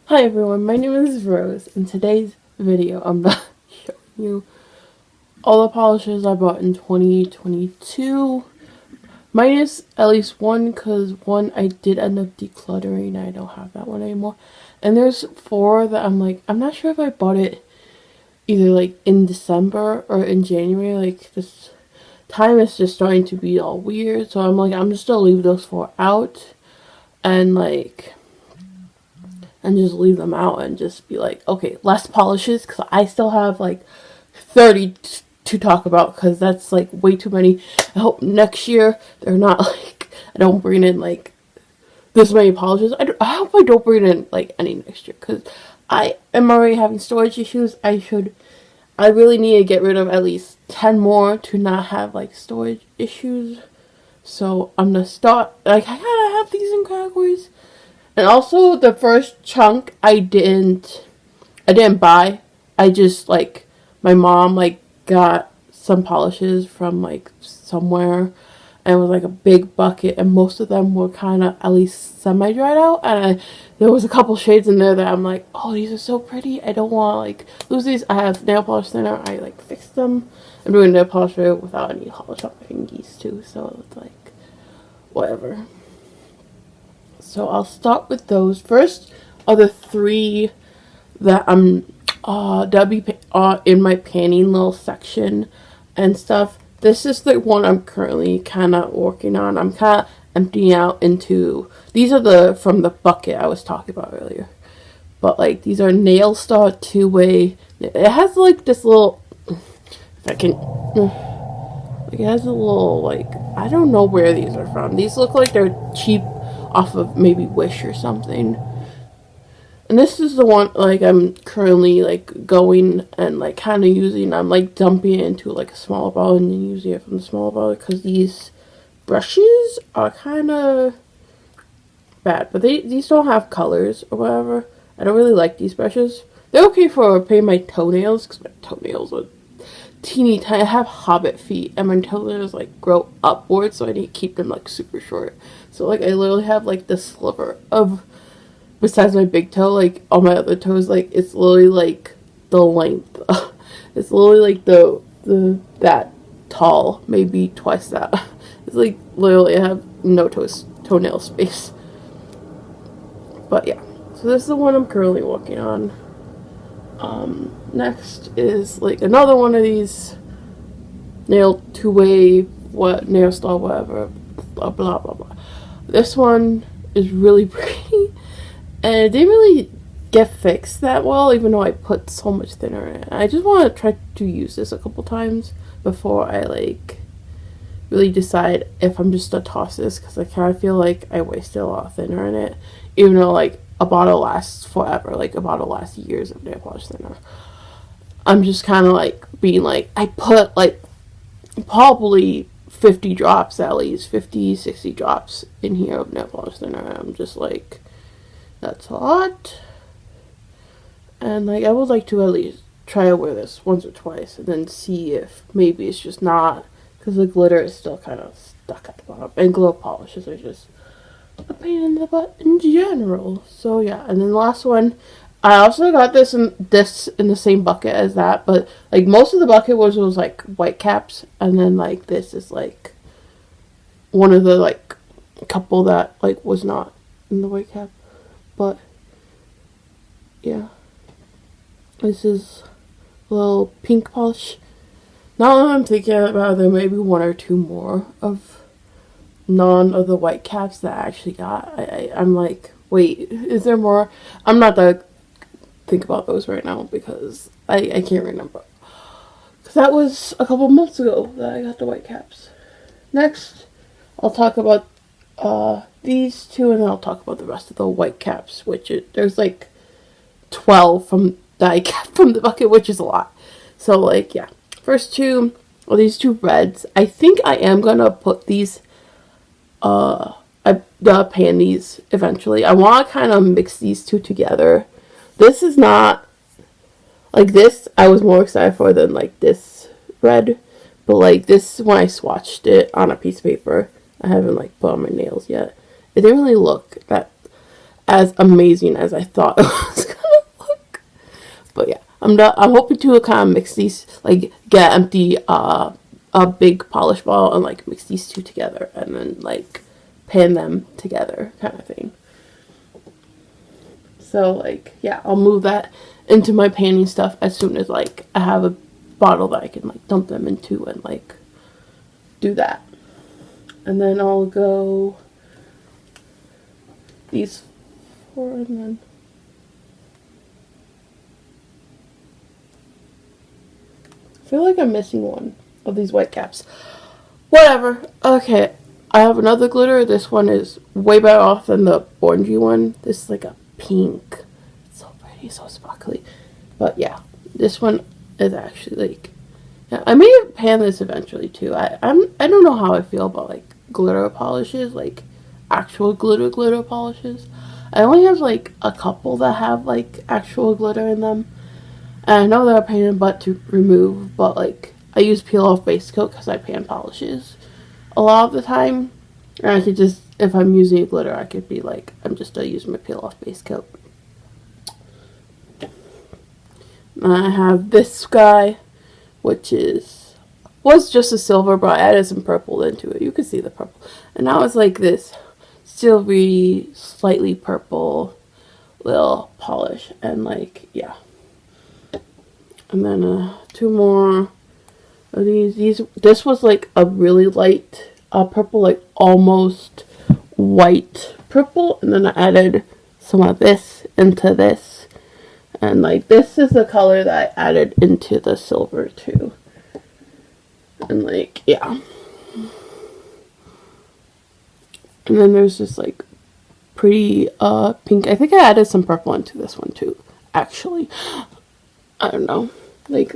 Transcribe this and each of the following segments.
Hi everyone, my name is Rose. In today's video, I'm not showing you all the polishes I bought in 2022. Minus at least one, because one I did end up decluttering. I don't have that one anymore. And there's four that I'm not sure if I bought it either like in December or in January. Like this time is just starting to be all weird. So I'm just gonna leave those four out and just leave them out and just be like, okay, less polishes, because I still have like 30 to talk about, because that's like way too many. I hope next year they're not like, I don't bring in like this many polishes. I hope I don't bring in like any next year, because I am already having storage issues. I really need to get rid of at least 10 more to not have like storage issues. So I'm gonna start, like, I gotta have these in categories. And also the first chunk I didn't buy. I just like, my mom like got some polishes from like somewhere, and it was like a big bucket, and most of them were kind of at least semi dried out, and there was a couple shades in there that I'm like, oh, these are so pretty. I don't want to like lose these. I have nail polish thinner. I like fixed them. I'm doing nail polish without any polish on my fingers too, so it's like whatever. So I'll start with those. First are the three that that'll be in my panning little section and stuff. This is the one I'm currently kind of working on. I'm kind of emptying out into, these are from the bucket I was talking about earlier. But like, these are Nail Star two-way. It has like this little, if I can, like, it has a little, like, I don't know where these are from. These look like they're cheap off of maybe Wish or something. And this is the one like I'm currently like going and like kind of using. I'm like dumping it into like a smaller bottle and then using it from the smaller bottle, because these brushes are kind of bad. But these don't have colors or whatever. I don't really like these brushes. They're okay for painting my toenails, because my toenails are teeny tiny. I have hobbit feet, and my toenails like grow upwards, so I need to keep them like super short. So like I literally have like this sliver of, besides my big toe, like all my other toes, like it's literally like the length. It's literally like the that tall, maybe twice that. It's like literally I have no toenail space. But yeah, so this is the one I'm currently working on. Next is like another one of these nail two-way nail star whatever, blah blah blah blah. This one is really pretty, and it didn't really get fixed that well, even though I put so much thinner in it. I just want to try to use this a couple times before I like really decide if I'm just gonna toss this, because I kind of feel like I wasted a lot of thinner in it, even though like a bottle lasts forever, like a bottle lasts years of nail polish thinner. I'm just kind of like being like, I put like probably 50 drops at least, 50, 60 drops in here of nail polish thinner, and I'm just like, that's a lot. And like, I would like to at least try to wear this once or twice and then see if maybe it's just not, because the glitter is still kind of stuck at the bottom, and glow polishes are just a pain in the butt in general. So yeah, and then the last one, I also got this in the same bucket as that, but like most of the bucket was like white caps, and then like this is like one of the like couple that like was not in the white cap. But yeah, this is a little pink polish. Now that I'm thinking about it, there may be one or two more of none of the white caps that I actually got. I'm like, wait, is there more? I'm not that think about those right now, because I can't remember, because that was a couple months ago that I got the white caps. Next, I'll talk about these two, and then I'll talk about the rest of the white caps, which there's like 12 from that I kept from the bucket, which is a lot. So like, yeah, first two are these two reds. I think I am gonna put these pan these eventually. I want to kind of mix these two together. This is not like this I was more excited for than like this red, but like this, when I swatched it on a piece of paper, I haven't like put on my nails yet, it didn't really look that as amazing as I thought it was gonna look. But yeah, I'm hoping to kind of mix these, like get empty a big polish ball and like mix these two together and then like pan them together kind of thing. So like yeah, I'll move that into my panning stuff as soon as like I have a bottle that I can like dump them into and like do that. And then I'll go these 4 and then I feel like I'm missing one of these white caps. Whatever. Okay, I have another glitter. This one is way better off than the orangey one. This is like a pink. It's so pretty, so sparkly. But yeah, this one is actually like, yeah, I may pan this eventually too. I don't know how I feel about like glitter polishes, like actual glitter polishes. I only have like a couple that have like actual glitter in them. And I know they're a pain in the butt to remove, but like I use peel off base coat because I pan polishes a lot of the time. And I could just, if I'm using a glitter, I could be like, I'm just gonna use my peel off base coat. And I have this guy, which was just a silver, but I added some purple into it. You can see the purple. And now it's like this silvery, slightly purple little polish. And like, yeah. And then 2 more of these. This was like a really light purple, like almost white purple. And then I added some of this into this. And like this is the color that I added into the silver too. And like, yeah. And then there's this like pretty pink. I think I added some purple into this one too, actually. I don't know. Like,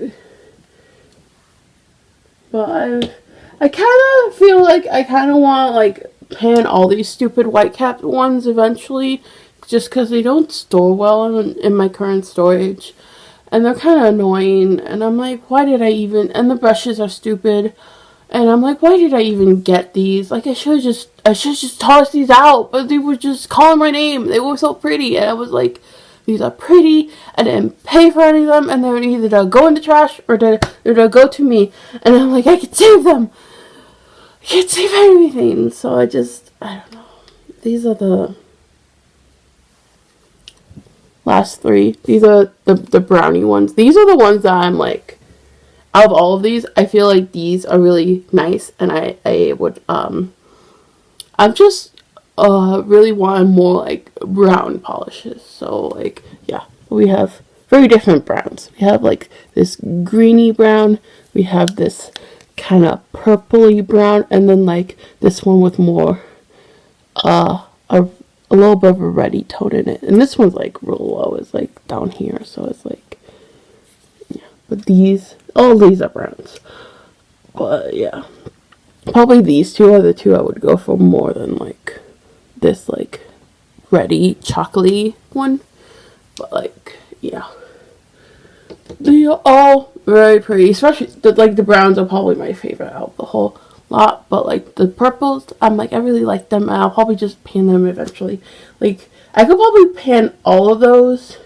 but I kind of feel like I kind of want to like pan all these stupid white cap ones eventually, just because they don't store well in my current storage. And they're kind of annoying. And I'm like, why did I even... And the brushes are stupid. And I'm like, why did I even get these? Like, I should just toss these out. But they were just calling my name. They were so pretty. And I was like, these are pretty. I didn't pay for any of them. And they're either to go in the trash or they're to go to me. And I'm like, I can save them. I can't save anything. So I don't know. These are the last 3. These are the brownie ones. These are the ones that I'm like, out of all of these, I feel like these are really nice, and I would I'm just really wanting more like brown polishes. So like, yeah, we have very different browns. We have like this greeny brown, we have this kind of purpley brown, and then like this one with more a little bit of a reddy tone in it. And this one's like real low, it's like down here, so it's like, yeah. But all these are browns. But yeah, probably these 2 are the 2 I would go for more than like this like reddy chocolatey one. But like, yeah, they are all very pretty, especially the browns are probably my favorite out of the whole lot. But like the purples, I'm like, I really like them, and I'll probably just pan them eventually. Like, I could probably pan all of those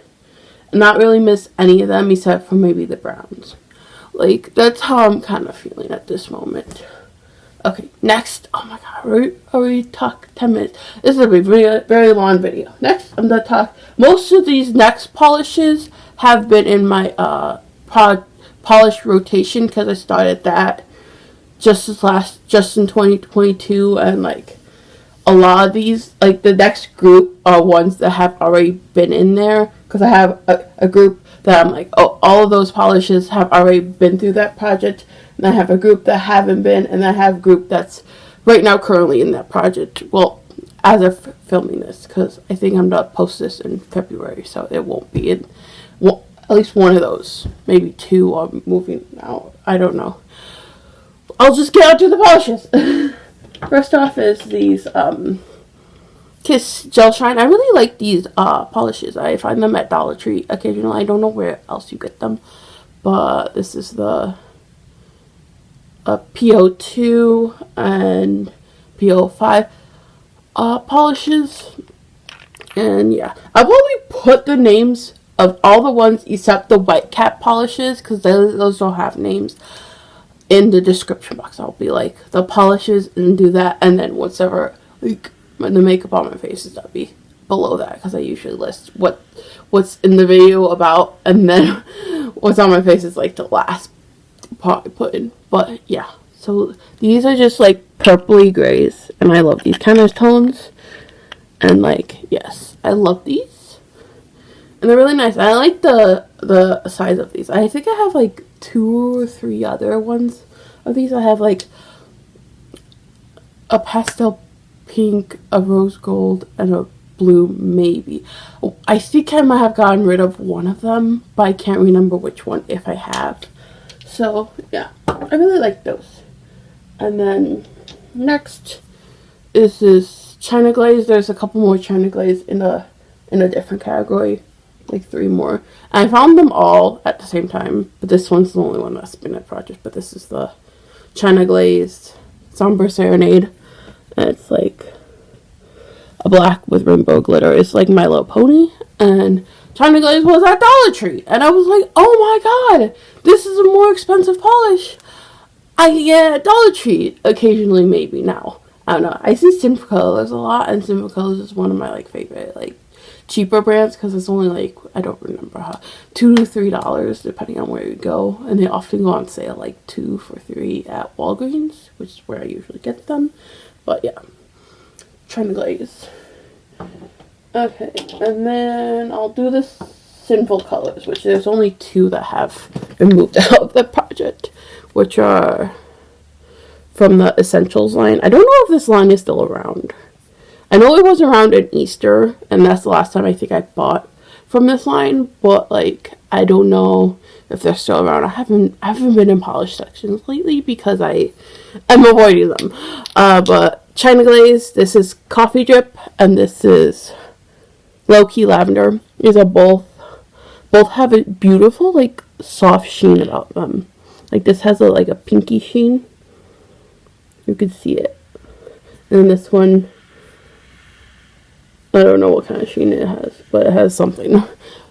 and not really miss any of them except for maybe the browns. Like, that's how I'm kind of feeling at this moment. Okay, next. Oh my god, already talked 10 minutes. This is a very, very long video. Next, I'm gonna talk. Most of these next polishes have been in my polish rotation because I started that just in 2022, and like a lot of these, like the next group are ones that have already been in there, because I have a group that I'm like, oh, all of those polishes have already been through that project, and I have a group that haven't been, and I have a group that's right now currently in that project. Well, as of filming this, because I think I'm gonna post this in February, so it won't be in, well, at least one of those, maybe 2 are moving out. I don't know. I'll just get out to the polishes. First off is these Kiss Gel Shine. I really like these polishes. I find them at Dollar Tree occasionally. I don't know where else you get them, but this is the PO2 and PO5 polishes. And yeah, I've only put the names of all the ones except the white cap polishes, because those don't have names, in the description box. I'll be like the polishes and do that, and then whatever like the makeup on my face is, that'll be below that, because I usually list what's in the video about, and then what's on my face is like the last part I put in. But yeah, so these are just like purpley grays, and I love these kind of tones. And like, yes, I love these, and they're really nice. I like the size of these. I think I have like 2 or 3 other ones of these. I have like a pastel pink, a rose gold, and a blue, maybe. I think I might have gotten rid of one of them, but I can't remember which one, if I have. So yeah, I really like those. And then next is this China glaze. There's a couple more China glaze in a different category, like 3 more. And I found them all at the same time, but this one's the only one that's been a project. But this is the China glazed songbird serenade, and it's like a black with rainbow glitter. It's like My Little Pony, and China glaze was at Dollar Tree, and I was like, oh my god, this is a more expensive polish I can get at Dollar Tree occasionally, maybe now. I don't know. I see Sinful Colors a lot, and Sinful Colors is one of my like favorite like cheaper brands, because it's only like, I don't remember how, $2 to $3 depending on where you go, and they often go on sale like 2 for $3 at Walgreens, which is where I usually get them. But yeah, China glaze. Okay, and then I'll do this Sinful Colors, which there's only 2 that have been moved out of the project, which are from the Essentials line. I don't know if this line is still around. I know it was around in Easter, and that's the last time I think I bought from this line, but like, I don't know if they're still around. I haven't been in polish sections lately because I'm avoiding them. But China glaze, this is Coffee Drip, and this is Low Key Lavender. These are both have a beautiful like soft sheen about them. Like this has like a pinky sheen. You can see it. And this one, I don't know what kind of sheen it has, but it has something.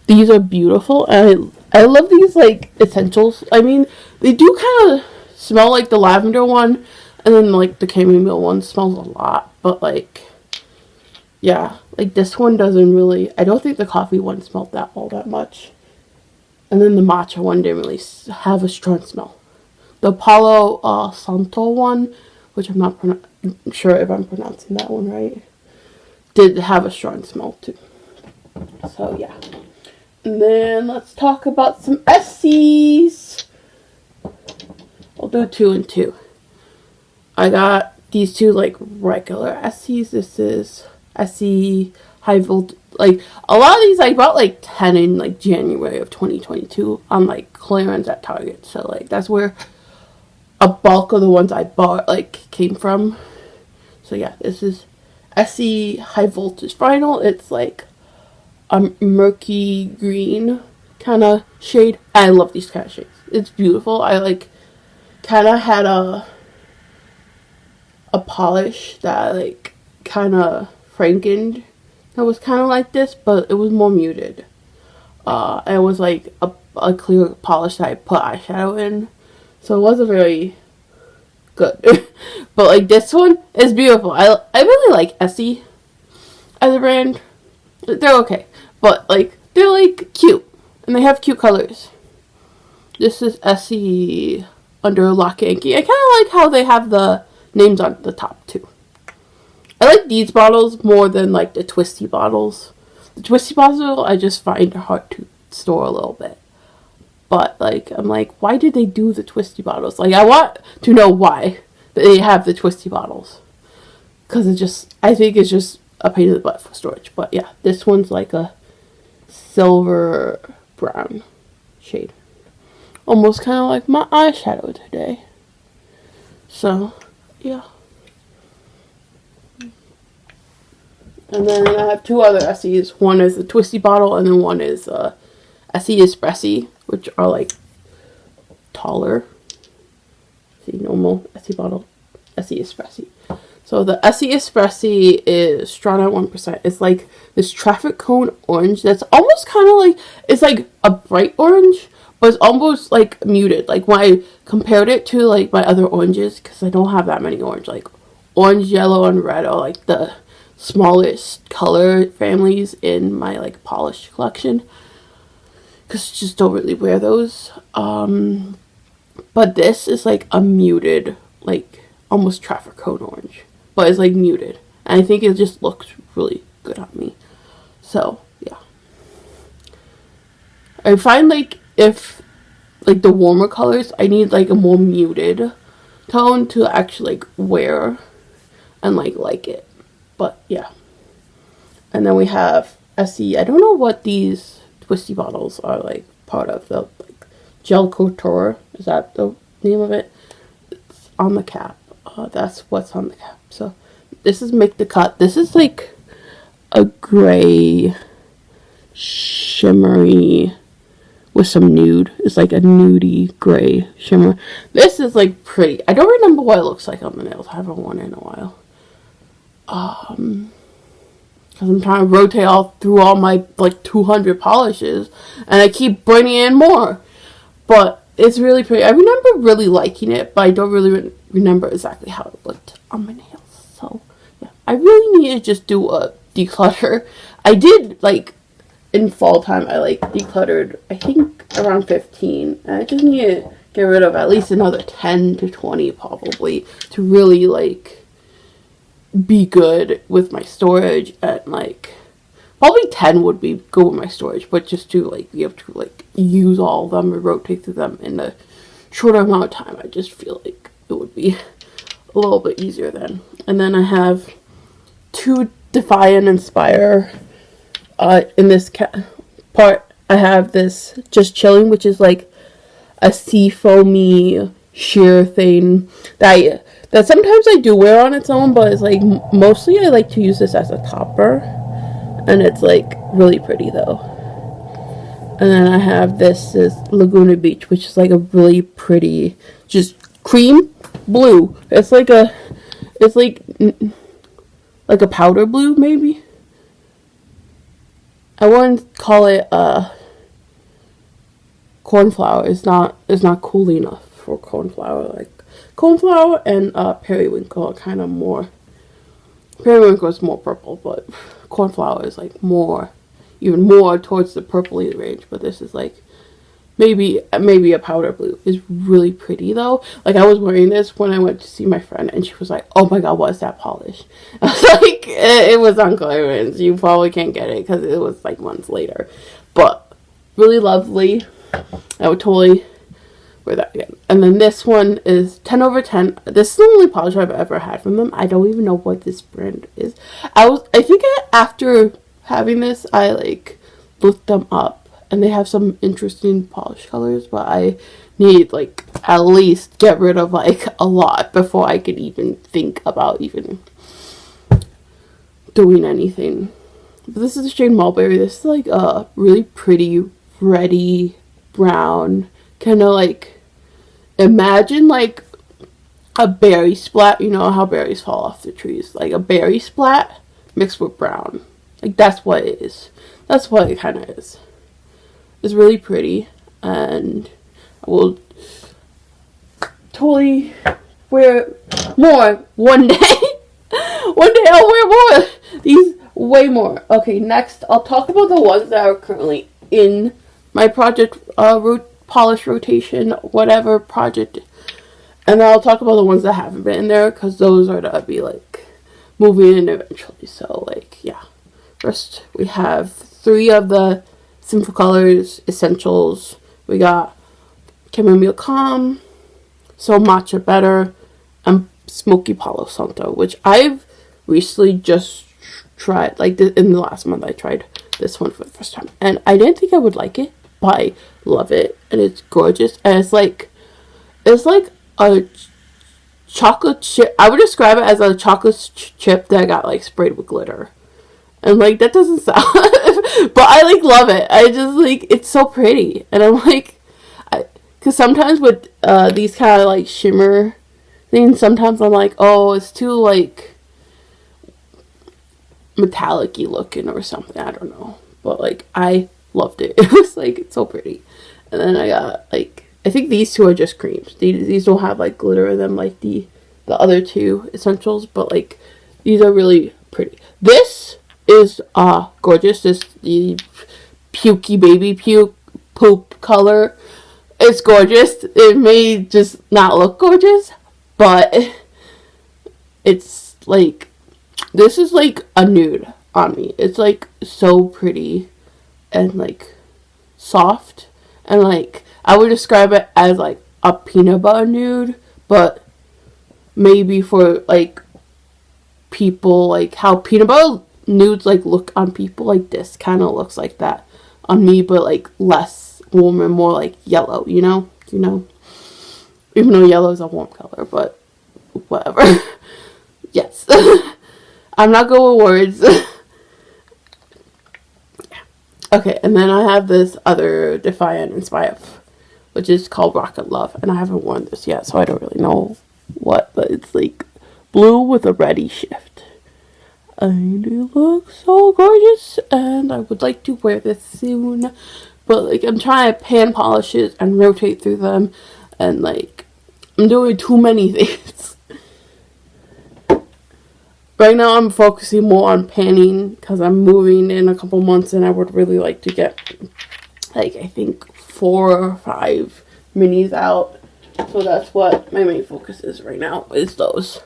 These are beautiful. I love these like essentials. I mean, they do kind of smell like the lavender one, and then like the chamomile one smells a lot. But like, yeah, like this one doesn't really. I don't think the coffee one smelled that all that much. And then the matcha one didn't really have a strong smell. The palo santo one, which I'm not sure if I'm pronouncing that one right, did have a strong smell too. So yeah. And then let's talk about some essies. I'll do 2 and 2. I got these 2 like regular essies. This is essie high voltage. Like a lot of these I bought like 10 in like January of 2022 on like clearance at Target. So like that's where a bulk of the ones I bought like came from. So yeah, this is essie high voltage final. It's like a murky green kind of shade. I love these kind of shades. It's beautiful. I like kind of had a polish that like kind of frankened that was kind of like this, but it was more muted. It was like a clear polish that I put eyeshadow in, so it wasn't very good. But like this one is beautiful. I really like Essie as a brand. They're okay, but like they're like cute, and they have cute colors. This is Essie under Locket and Key. I kind of like how they have the names on the top too. I like these bottles more than like the twisty bottles. The twisty bottle I just find hard to store a little bit. But like, I'm like, why did they do the twisty bottles? Like, I want to know why they have the twisty bottles. Because it just, I think it's just a pain in the butt for storage. But yeah, this one's like a silver brown shade. Almost kind of like my eyeshadow today. So, yeah. And then I have 2 other Essies. One is the twisty bottle, and then one is Essie Espressi, which are like taller. See, normal Essie bottle, Essie Espressi. So the Essie Espressi is strong at 1%. It's like this traffic cone orange that's almost kind of like, it's like a bright orange, but it's almost like muted. Like when I compared it to like my other oranges, because I don't have that many orange, like orange, yellow, and red are like the smallest color families in my like polish collection, because I just don't really wear those. But this is like a muted, like almost traffic cone orange, but it's like muted, and I think it just looks really good on me. So yeah, I find like if like the warmer colors, I need like a more muted tone to actually like wear and like it. But yeah, and then we have Essie. I don't know what these twisty bottles are like part of, the like gel couture, is that the name of it? It's on the cap. That's what's on the cap. So this is Make the Cut. This is like a gray shimmery with some nude. It's like a nudie gray shimmer. This is like pretty. I don't remember what it looks like on the nails. I haven't worn it in a while. Because I'm trying to rotate all through all my like 200 polishes, and I keep bringing in more. But it's really pretty. I remember really liking it, but I don't really remember exactly how it looked on my nails. So yeah, I really need to just do a declutter. I did like in fall time. I like decluttered, I think around 15, and I just need to get rid of at least another 10 to 20 probably to really like be good with my storage. And like probably 10 would be good with my storage, but just to like be able to like use all of them and rotate through them in a shorter amount of time, I just feel like it would be a little bit easier then. And then I have two Defy and Inspire. In this part I have this Just Chilling, which is like a sea foamy sheer thing that sometimes I do wear on its own, but it's like mostly I like to use this as a topper, and it's like really pretty though. And then I have this Laguna Beach, which is like a really pretty, just cream blue. It's like a powder blue maybe. I wouldn't call it cornflower. It's not cool enough for cornflower. Like cornflower and periwinkle are kind of more. Periwinkle is more purple, but cornflower is like even more towards the purpley range. But this is like maybe a powder blue. It's really pretty though. Like I was wearing this when I went to see my friend, and she was like, "Oh my god, what is that polish?" I was like, "It was on clearance. You probably can't get it because it was like months later." But really lovely. I would totally wear that again. And then this one is tenoverten. This is the only polish I've ever had from them. I don't even know what this brand is. I think after having this, I like looked them up, and they have some interesting polish colors, but I need like at least get rid of like a lot before I could even think about even doing anything. But this is the shade Mulberry. This is like a really pretty reddy brown, kind of like, imagine like a berry splat. You know how berries fall off the trees, like a berry splat mixed with brown. Like that's what it is. That's what it kind of is. It's really pretty, and I will totally wear more one day. One day I'll wear more. These way more. Okay, next I'll talk about the ones that are currently in my project polish rotation, whatever project, and then I'll talk about the ones that haven't been in there, because those are to be like moving in eventually. So like yeah, first we have 3 of the Sinful colors essentials. We got chamomile calm, so matcha better, and smoky palo santo, which I've recently just tried. Like in the last month I tried this one for the first time, and I didn't think I would like it, but I love it, and it's gorgeous, and it's like a chocolate chip. I would describe it as a chocolate chip that got like sprayed with glitter, and like that doesn't sound but I like love it. I just like, it's so pretty, and I'm like, because sometimes with these kind of like shimmer things, sometimes I'm like, oh, it's too like metallic-y looking or something. I don't know. But, like, I loved it. It was, like, it's so pretty. And then I got, like, I think these two are just creams. These don't have, like, glitter in them like the other two essentials. But, like, these are really pretty. This is gorgeous. This the pukey baby poop color. It's gorgeous. It may just not look gorgeous, but it's like, this is like a nude on me. It's like so pretty and like soft, and like I would describe it as like a peanut butter nude, but maybe for like people, like how peanut butter nudes like look on people, like this kind of looks like that on me, but like less warm and more like yellow, you know, even though yellow is a warm color, but whatever. Yes. I'm not good with words. Okay, and then I have this other Defy and Inspire, which is called Rocket Love, and I haven't worn this yet, so I don't really know what, but it's like blue with a reddy shift. And it looks so gorgeous, and I would like to wear this soon. But like, I'm trying to pan polish it and rotate through them, and like, I'm doing too many things. Right now I'm focusing more on panning because I'm moving in a couple months, and I would really like to get like, I think 4 or 5 minis out. So that's what my main focus is right now, is those.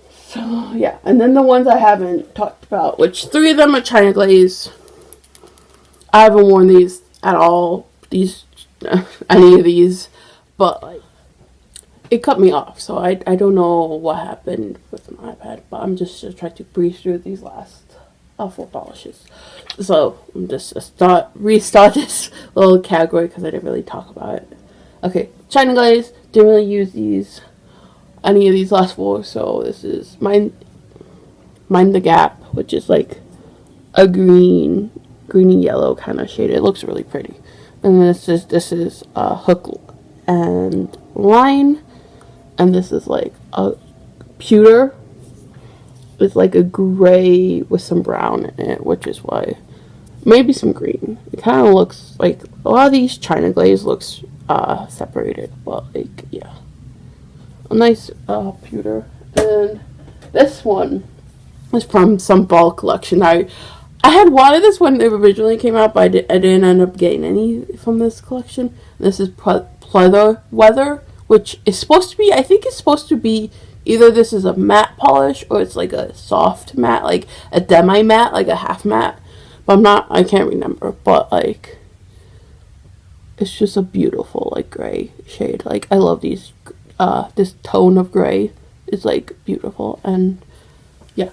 So yeah, and then the ones I haven't talked about, which 3 of them are China Glaze. I haven't worn these at all, any of these, but like, it cut me off, so I don't know what happened with my iPad, but I'm just trying to breeze through these last 4 polishes. So I'm just restart this little category because I didn't really talk about it. Okay, China Glaze, didn't really use any of these last 4, so this is Mind the Gap, which is like a greeny yellow kind of shade. It looks really pretty. And this is Hook and Line, and this is like a pewter. It's like a gray with some brown in it, which is why, maybe some green. It kind of looks like a lot of these China Glaze looks separated, but like, yeah, a nice pewter. And this one is from some fall collection. I had wanted this when it originally came out, but I didn't end up getting any from this collection. This is pleather weather, which is supposed to be, I think it's supposed to be, either this is a matte polish or it's like a soft matte, like a demi matte, like a half matte. But I can't remember. But like, it's just a beautiful like gray shade. Like, I love these, this tone of gray is like beautiful. And yeah.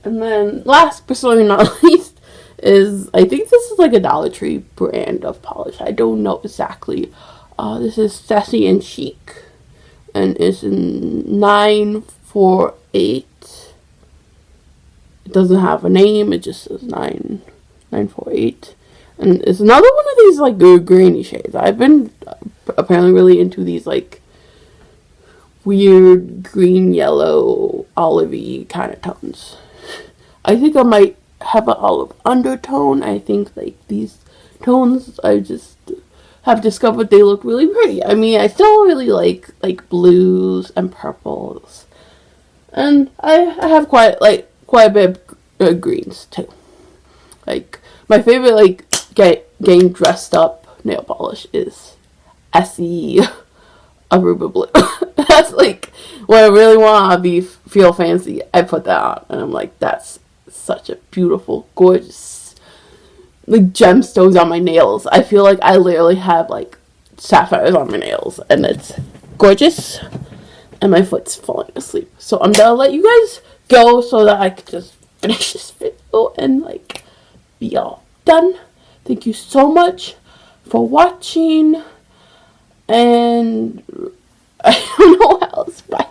And then last but certainly not least is, I think this is like a Dollar Tree brand of polish. I don't know exactly. This is Sassy and Chic, and it's in 948. It doesn't have a name, it just says 948. And it's another one of these like grainy shades. I've been apparently really into these like weird green, yellow, olivey kind of tones. I think I might have an olive undertone. I think like these tones, I just have discovered they look really pretty. I mean, I still really like blues and purples, and I have quite a bit of greens too. Like, my favorite like getting dressed up nail polish is Essie Aruba Blue. That's like when I really want to feel fancy, I put that on, and I'm like, that's such a beautiful, gorgeous, like, gemstones on my nails. I feel like I literally have like sapphires on my nails, and it's gorgeous, and my foot's falling asleep. So I'm gonna let you guys go so that I can just finish this video and like be all done. Thank you so much for watching, and I don't know what else. Bye.